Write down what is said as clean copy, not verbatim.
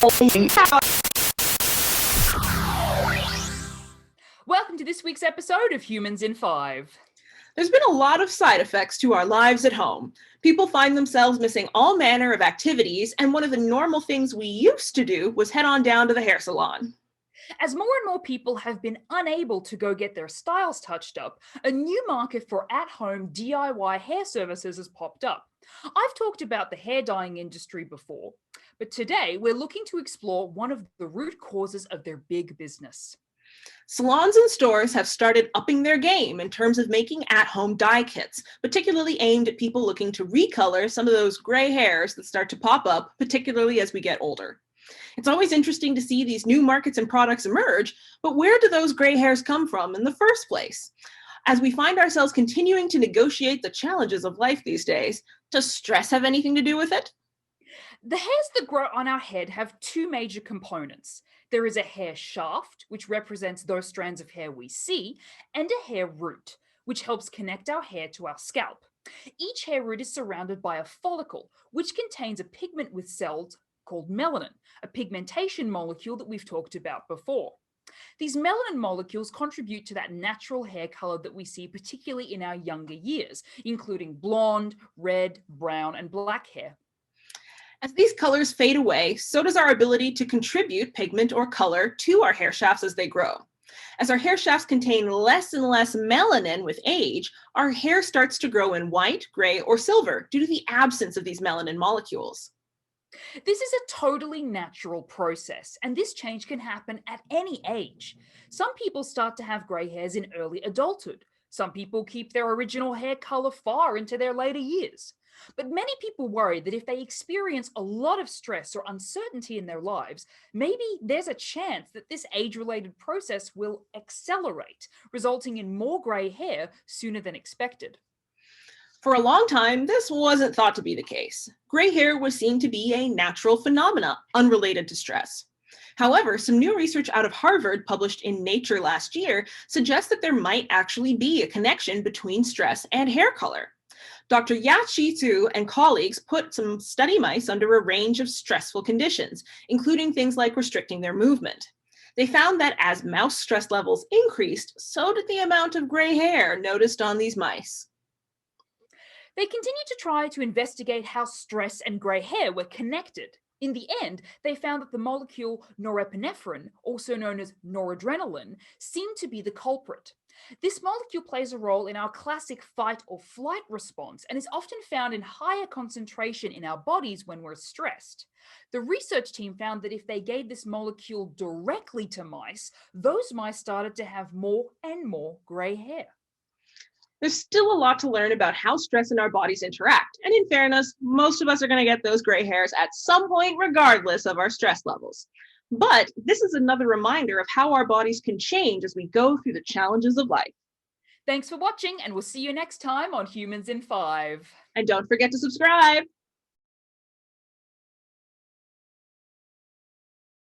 Welcome to this week's episode of Humans in 5. There's been a lot of side effects to our lives at home. People find themselves missing all manner of activities, and one of the normal things we used to do was head on down to the hair salon. As more and more people have been unable to go get their styles touched up, a new market for at-home DIY hair services has popped up. I've talked about the hair dyeing industry before, but today we're looking to explore one of the root causes of their big business. Salons and stores have started upping their game in terms of making at-home dye kits, particularly aimed at people looking to recolor some of those gray hairs that start to pop up, particularly as we get older. It's always interesting to see these new markets and products emerge, but where do those gray hairs come from in the first place? As we find ourselves continuing to negotiate the challenges of life these days, does stress have anything to do with it? The hairs that grow on our head have two major components. There is a hair shaft, which represents those strands of hair we see, and a hair root, which helps connect our hair to our scalp. Each hair root is surrounded by a follicle, which contains a pigment with cells called melanin, a pigmentation molecule that we've talked about before. These melanin molecules contribute to that natural hair color that we see particularly in our younger years, including blonde, red, brown, and black hair. As these colors fade away, so does our ability to contribute pigment or color to our hair shafts as they grow. As our hair shafts contain less and less melanin with age, our hair starts to grow in white, gray, or silver due to the absence of these melanin molecules. This is a totally natural process, and this change can happen at any age. Some people start to have grey hairs in early adulthood. Some people keep their original hair color far into their later years. But many people worry that if they experience a lot of stress or uncertainty in their lives, maybe there's a chance that this age-related process will accelerate, resulting in more grey hair sooner than expected. For a long time, this wasn't thought to be the case. Gray hair was seen to be a natural phenomena, unrelated to stress. However, some new research out of Harvard published in Nature last year suggests that there might actually be a connection between stress and hair color. Dr. Ya-Chi Tzu and colleagues put some study mice under a range of stressful conditions, including things like restricting their movement. They found that as mouse stress levels increased, so did the amount of gray hair noticed on these mice. They continued to try to investigate how stress and grey hair were connected. In the end, they found that the molecule norepinephrine, also known as noradrenaline, seemed to be the culprit. This molecule plays a role in our classic fight or flight response and is often found in higher concentration in our bodies when we're stressed. The research team found that if they gave this molecule directly to mice, those mice started to have more and more grey hair. There's still a lot to learn about how stress and our bodies interact, and in fairness, most of us are going to get those gray hairs at some point regardless of our stress levels. But this is another reminder of how our bodies can change as we go through the challenges of life. Thanks for watching, and we'll see you next time on Humans in 5. And don't forget to subscribe!